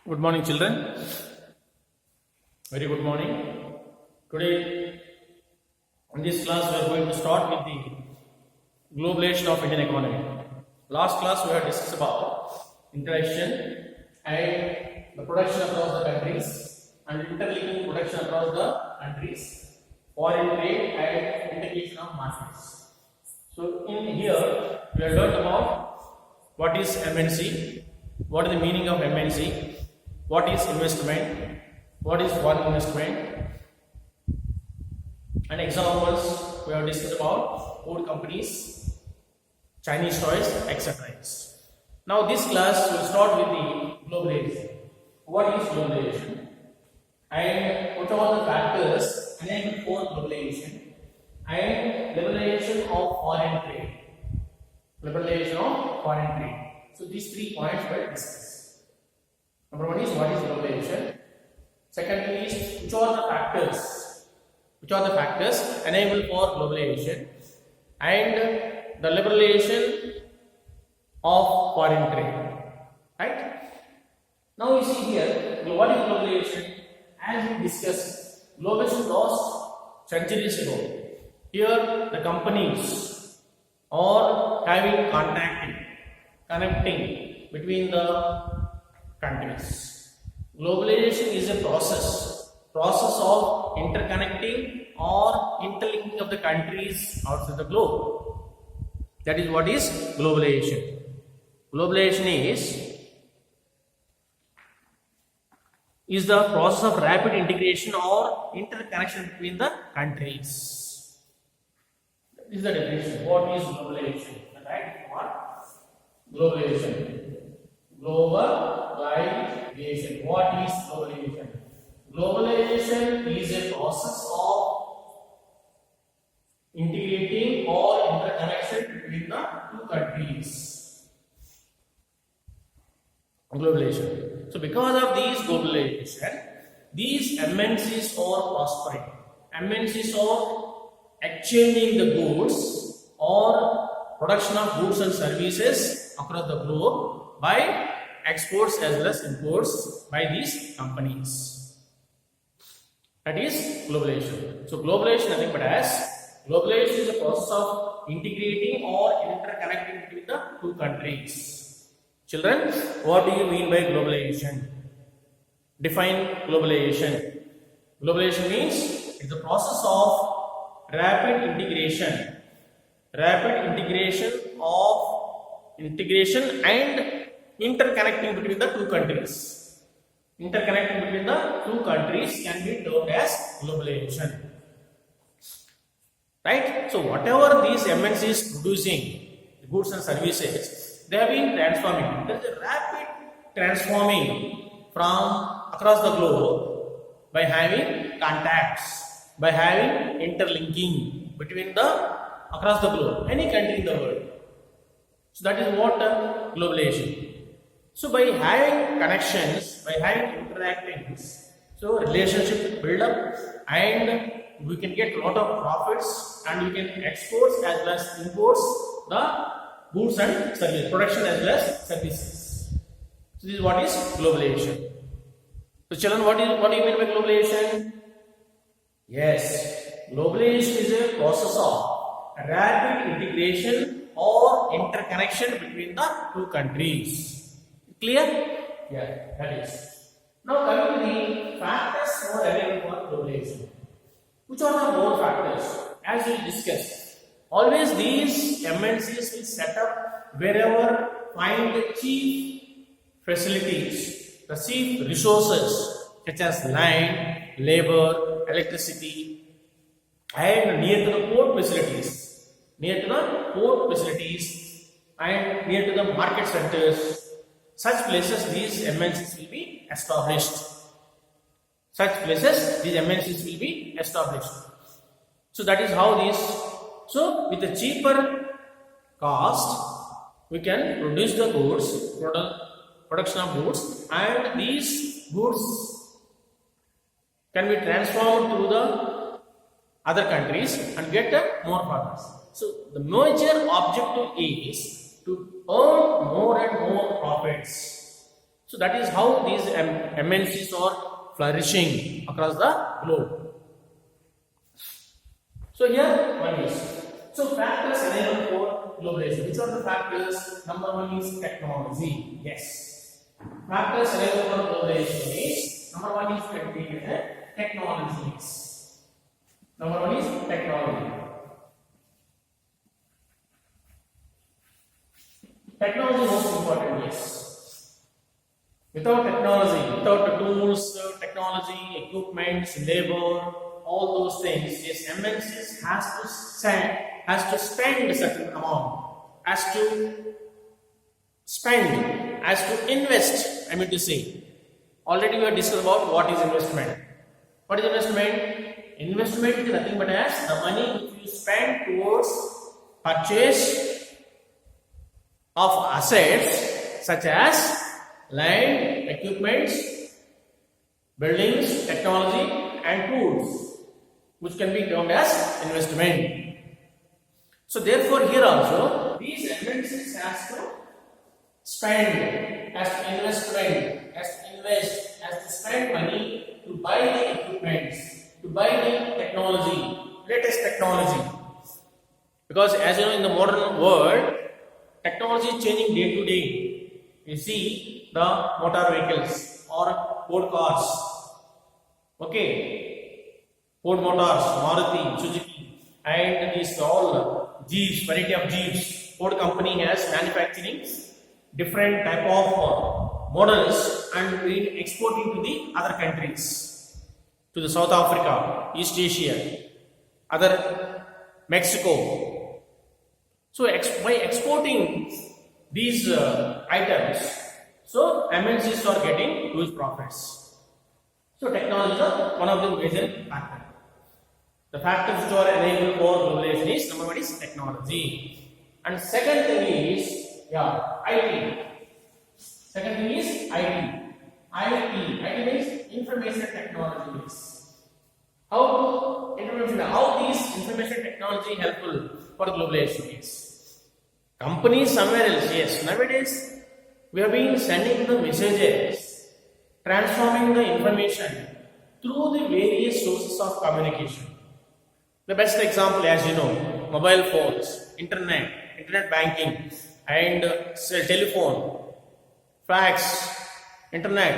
Good morning, children. Very good morning. Today, in this class, we are going to start with the globalization of Indian economy. Last class, we have discussed about introduction and the production across the countries and interlinking production across the countries, foreign trade and integration of markets. So, in here, we have learned about what is MNC, what is the meaning of MNC, what is investment, what is foreign investment, and examples we have discussed about food companies, Chinese toys, etc. Now this class will start with the globalization. What is globalization? And what are the factors enabling for globalization and liberalization of foreign trade? Liberalization of foreign trade. So these 3 points were discussed. Number one is what is globalization. Second is which are the factors enable for globalization and the liberalization of foreign trade. Right? Now you see here what is globalization? As we discussed, globalization lost centuries ago. Here the companies are having connecting between the countries. Globalization is a process of interconnecting or interlinking of the countries outside the globe. That is what is globalization. Globalization is the process of rapid integration or interconnection between the countries. This is the definition. What is globalization? Right? What? Globalization. Globalization. What is globalization? Globalization is a process of integrating or interconnection between the two countries. Globalization. So because of these globalization, these MNCs are prospering. MNCs are exchanging the goods or production of goods and services across the globe by exports as well as imports by these companies. That is globalization. So globalization nothing but as globalization is a process of integrating or interconnecting between the two countries. Children, what do you mean by globalization? Define globalization. Globalization means it's the process of rapid integration and interconnecting between the two countries. Interconnecting between the two countries can be termed as globalization. Right? So whatever these MNCs producing goods and services, they have been transforming. There is a rapid transforming from across the globe by having contacts, by having interlinking between the across the globe, any country in the world. So that is what globalization. So by having connections, by having interactions, so relationship build up and we can get a lot of profits and we can export as well as imports the goods and services, production as well as services. So this is what is globalization. So children, what do you mean by globalization? Yes, globalization is a process of rapid integration or interconnection between the two countries. Clear? Yeah, that is. Now coming to the factors more available for globalization. Which are the more factors? As we discussed, always these MNCs will set up wherever find the cheap facilities, the cheap resources such as land, labor, electricity, and near to the port facilities. Near to the port facilities and near to the market centers, such places these MNCs will be established. So that is how these. So with a cheaper cost, we can produce the goods, production of goods, and these goods can be transformed to the other countries and get more profits. So the major objective is to earn more and more profits. So that is how these MNCs are flourishing across the globe. So here one is, so factors enable for globalization. Which are the factors? Number one is technology. Yes. Factors enable for globalization is, number one is technologies. Number one is technology. Technology is most important, yes. Without technology, without the tools, technology, equipments, labor, all those things, yes, MNCs has to spend a certain amount, has to invest. I mean to say, already we have discussed about what is investment. What is investment? Investment is nothing but as the money which you spend towards purchase of assets such as land, equipments, buildings, technology and tools, which can be termed as investment. So therefore here also these MNCs has to spend, has to investment, has to invest, has to spend money to buy the equipments, to buy the technology, latest technology. Because as you know, in the modern world, technology is changing day to day. You see the motor vehicles or Ford cars, okay, Ford Motors, Maruti, Suzuki, and these all Jeeps, variety of Jeeps. Ford company has manufacturing different type of models and been exporting to the other countries, to the South Africa, East Asia, other Mexico. So by exporting these items, so MNCs are getting huge profits. So technology is one of the major factors. The factors which are enabled for globalization is, number one is technology, and second thing is IT. Second thing is IT. IT means information technology. How these information technology helpful for globalization is? Companies somewhere else, yes. Nowadays we have been sending the messages, transforming the information through the various sources of communication. The best example, as you know, mobile phones, internet banking, and telephone, fax, internet,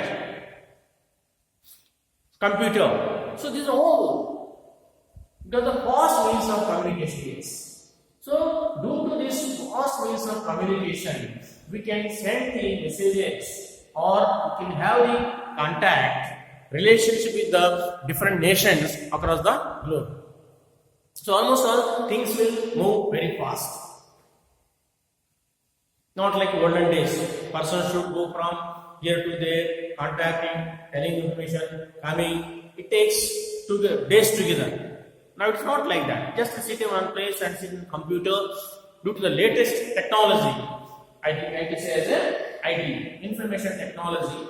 computer. So these are all the vast means of communication. So due to this vast means of communication, we can send the messages or we can have the contact, relationship with the different nations across the globe. So almost all things will move very fast. Not like olden days, person should go from here to there, contacting, telling information, coming. It takes days together. Now it's not like that. Just sit in one place and sit in a computer. Due to the latest technology, I can say as a IT, information technology,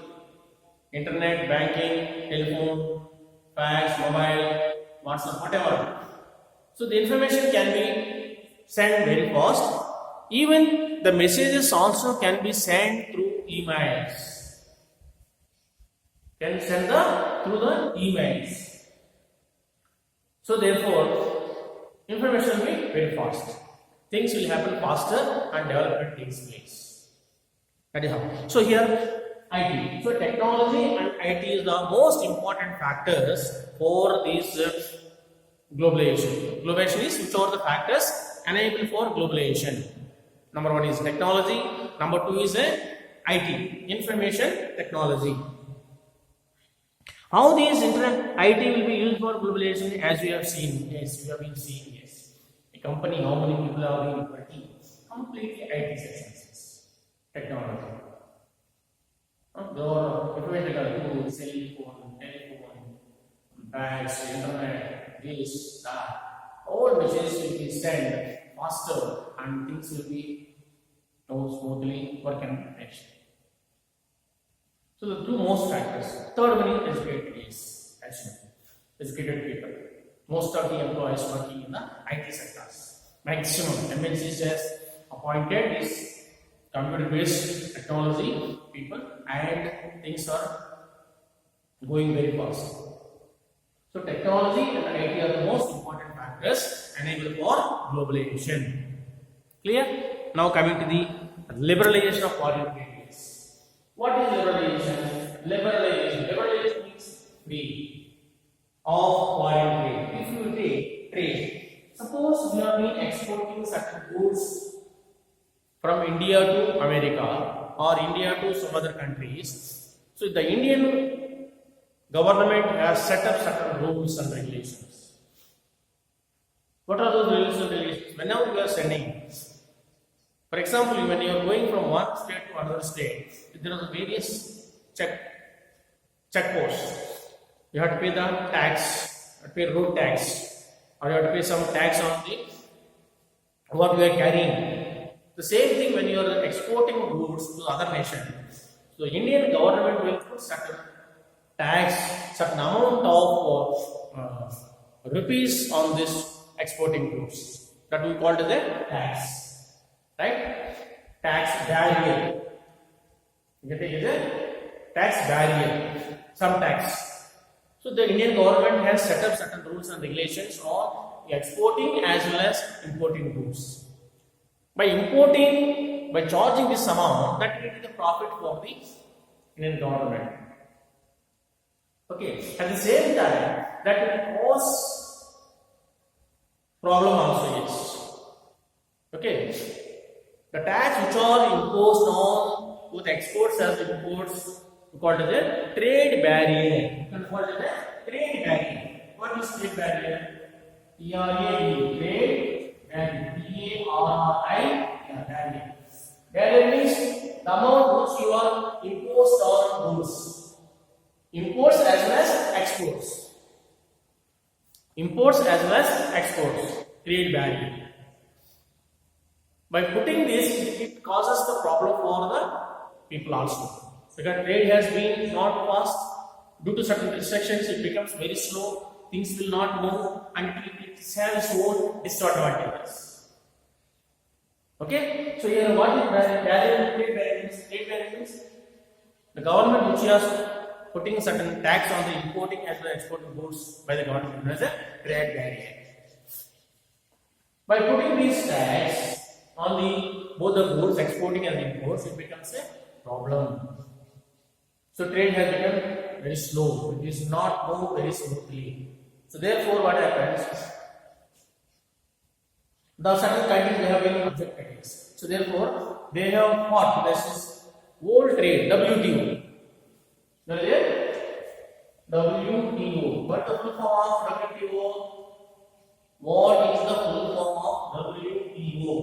internet, banking, telephone, fax, mobile, WhatsApp, whatever. So the information can be sent very fast. Even the messages also can be sent through emails. Can send through the emails. So therefore, information will be very fast. Things will happen faster and development takes place. That is how. So here IT. So technology and IT is the most important factors for this globalization. Globalization is which are the factors enable for globalization. Number one is technology. Number two is IT, information technology. How these IT will be used for globalization, as we have seen. Yes, we have been seeing. Yes, a company. How many people are in working? Completely IT sections. Technology. There are equipment tools, cell phone, telephone, bags, internet, this, that. All messages will be sent faster and things will be more smoothly working next. So the two most factors. Third one is educated people. Most of the employees working in the IT sectors. Maximum MNCs has appointed is computer based technology people and things are going very fast. So technology and IT are the most important factors enable for globalization. Clear? Now coming to the liberalization of foreign trade. What is liberalization? Liberalization means free of foreign trade. If you take trade, suppose we have been exporting certain goods from India to America or India to some other countries. So the Indian government has set up certain rules and regulations. What are those rules and regulations? Whenever you are sending, for example, when you are going from one state to another state, there are various check posts. You have to pay the tax, you have to pay road tax, or you have to pay some tax on the what you are carrying. The same thing when you are exporting goods to other nations. So Indian government will put certain tax, certain amount of rupees on this exporting goods. That we call it the tax, right? Tax barrier. You get it? Tax barrier, some tax. So the Indian government has set up certain rules and regulations on exporting as well as importing goods. By importing, by charging this amount, that will be the profit for the Indian government. Okay. At the same time, that will cause problem also is. Okay. The tax which are imposed on both exports as imports, we call it the trade barrier. You can call it the trade barrier. What is trade barrier? TRAD, trade barrier. BARI, barrier. Barrier means the amount which you are imposed on goods. Imports as well as exports. Imports as well as exports. Trade barrier. By putting this, it causes the problem for the people also. Because trade has been not fast, due to certain restrictions, it becomes very slow. Things will not move until it has its own disadvantages. Okay, so here what is barrier? Trade barriers. Trade barriers. The government which is putting certain tax on the importing as well as exporting goods by the government as a trade barrier. By putting these tax on the both the goods exporting and imports, it becomes a problem. So trade has become very slow. It is not move very smoothly. So therefore, what happens? The certain countries they have been objected this. So therefore, they have fought. This is world trade, WTO. What is it? WTO. What is the full form of WTO? What is the full form of WTO?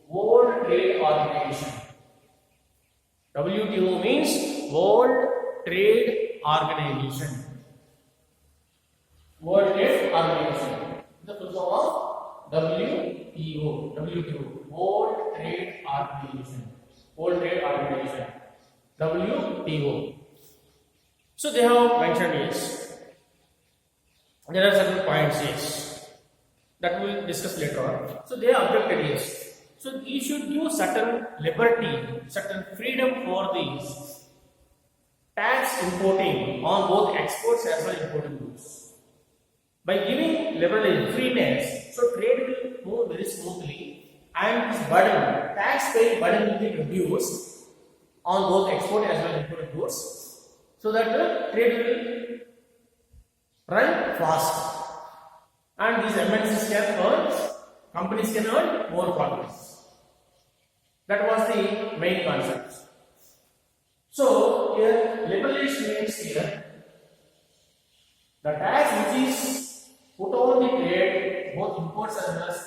World Trade Organization. WTO means World Trade Organization. World Trade Organization. The full form of WTO. WTO. World Trade Organization. World Trade Organization. WTO. So they have mentioned yes. There are certain points yes that we will discuss later on. So they objected yes. So we should give certain liberty, certain freedom for these tax importing on both exports as well as importing goods. By giving liberal freeness, so trade will move very smoothly and this burden, tax paying burden will be reduced on both export as well as imported goods, so that the trade will run fast and these MNCs can earn, companies can earn more profits. That was the main concept. So here liberalization means here the tax which is put on the trade, both imports as well as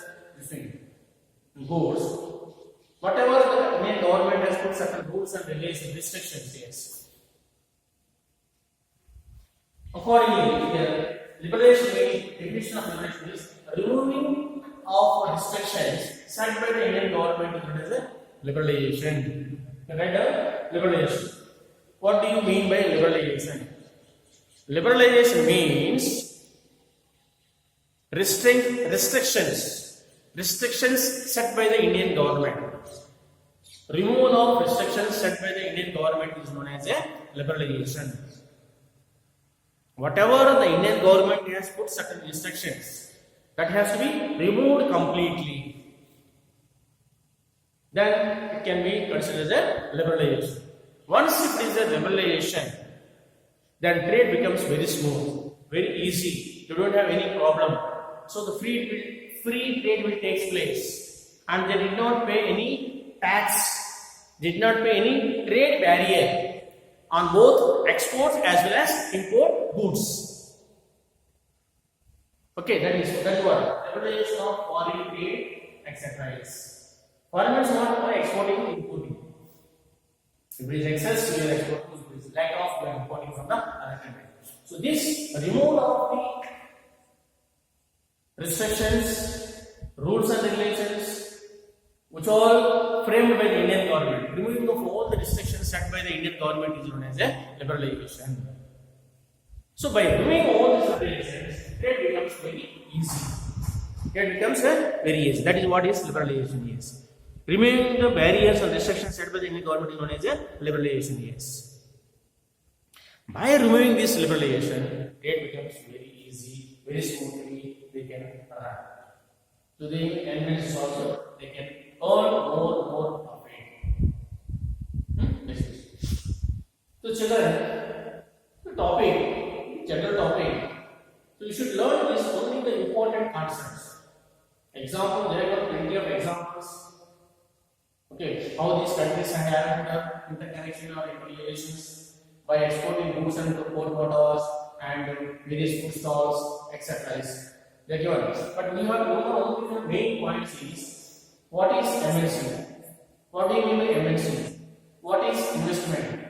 goods, whatever the Indian government has put certain rules and restrictions, yes. Accordingly, here liberalization means, definition of liberalization is removing of restrictions set by the Indian government as a liberalization. Right? Liberalization. What do you mean by liberalization? Liberalization means restrictions set by the Indian government. removal of restrictions set by the Indian government is known as a liberalization. Whatever the Indian government has put certain restrictions, that has to be removed completely. Then it can be considered as a liberalization. Once it is a liberalization, then trade becomes very smooth, very easy. You don't have any problem. So the free trade will take place, and they did not pay any tax, did not pay any trade barrier on both exports as well as import goods. Okay, that is what liberalization of foreign trade, etc. is. Foreign means not for exporting and importing. If it is excess, you will export. If it is lack of, you are importing from the other country. So this removal of the restrictions, rules and regulations, which all framed by the Indian government, removing of all the restrictions set by the Indian government is known as a liberalization. So by removing all these liberalizations, trade becomes very easy. Trade becomes very easy. That is what is liberalization is. Removing the barriers and restrictions set by the Indian government is known as a liberalization is. By removing this liberalization, trade becomes very easy, very smoothly, they can run. So the environment also, they can earn more profit. Next question. So children, the topic, general topic, so you should learn this only the important concepts. Example, there are plenty of examples. Okay, how these countries have interconnection or interrelations by exporting goods and port waters and various food stalls, etc. They are given. But we have only the main points is what is MNC? What do you mean by MNC? What is investment?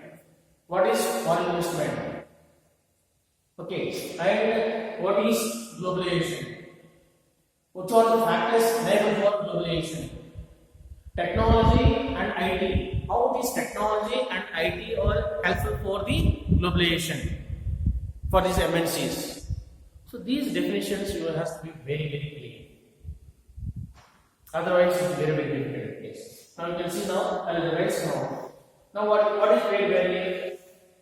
What is foreign investment? Okay, and what is globalization? Which are the factors liable for globalization? Technology and IT. How these technology and IT are helpful for the globalization for these MNCs. So these definitions you have to be very clear. Otherwise, it's very difficult. Yes. Now you can see now the rest now. Now what is trade barrier?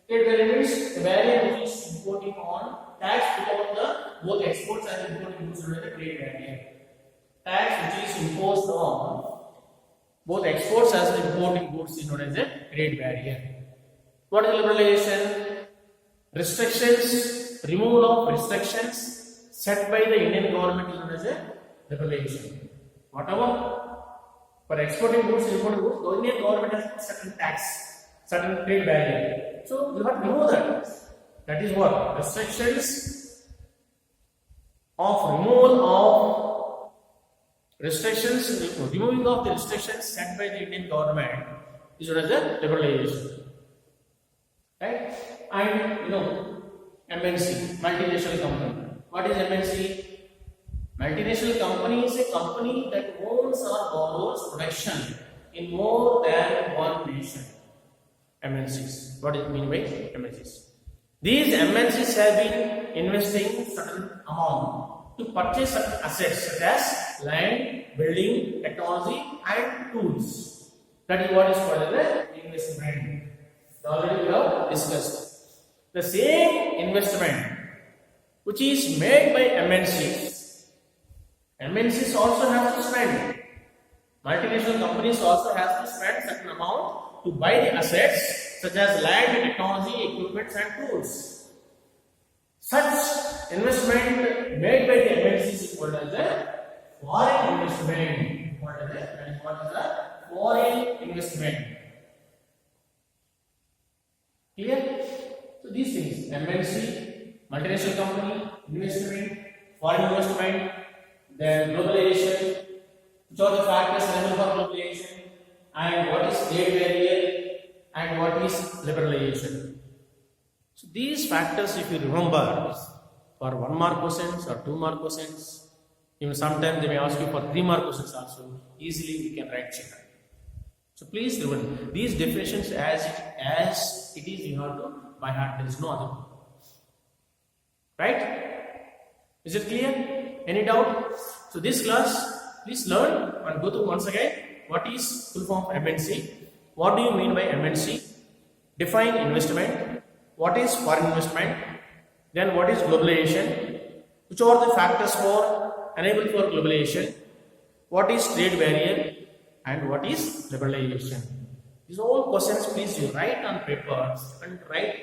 Trade barrier means the barrier which is importing on tax without the both exports and importing goods under the trade barrier. Tax which is imposed on both exports as well as importing goods is known as a trade barrier. What is liberalization? Restrictions, removal of restrictions set by the Indian government is known as a liberalization. Whatever for exporting goods, importing goods, the Indian government has put certain tax, certain trade barrier. So you have to remove that. That is what restrictions of removal of restrictions, removing of the restrictions set by the Indian government is known as a liberalization. Right? And MNC, multinational company. What is MNC? Multinational company is a company that owns or borrows production in more than one nation. MNCs. What does it mean by MNCs? These MNCs have been investing certain amount to purchase certain assets such as land, building, technology and tools. That is what is called as investment. Already we have discussed. The same investment which is made by MNCs. MNCs also have to spend. Multinational companies also have to spend certain amount to buy the assets such as land, technology, equipment and tools. Such investment made by the MNCs is called as a foreign investment. What is it? That is what is a foreign investment. Clear? So these things, MNC, multinational company, investment, foreign investment, then globalization, which are the factors relevant for globalization, and what is trade barrier, and what is liberalization. So these factors, if you remember, for 1 mark questions or 2 mark questions, even sometimes they may ask you for 3 mark questions also, easily we can write children. So please remember these definitions as it is, you have to by heart. There is no other way. Right? Is it clear? Any doubt? So this class, please learn and go through once again what is full form of MNC, What do you mean by MNC? Define investment. What is foreign investment? Then what is globalization? Which are the factors for enable for globalization? What is trade barrier? And what is liberalization? These all questions please you write on papers and write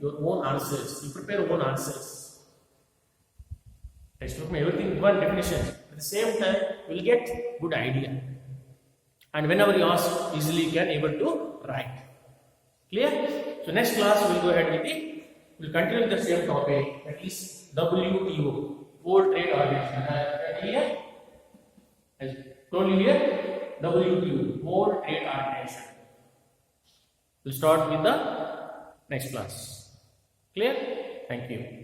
your own answers. You prepare your own answers. Textbook may everything one definition. At the same time, you will get good idea. And whenever you ask, easily you can able to write. Clear? So next class we will go ahead with the, we'll continue with the same topic, that is WTO, World Trade Organization. Here, as told you here, WTO, World Trade Organization. We'll start with the next class. Clear? Thank you.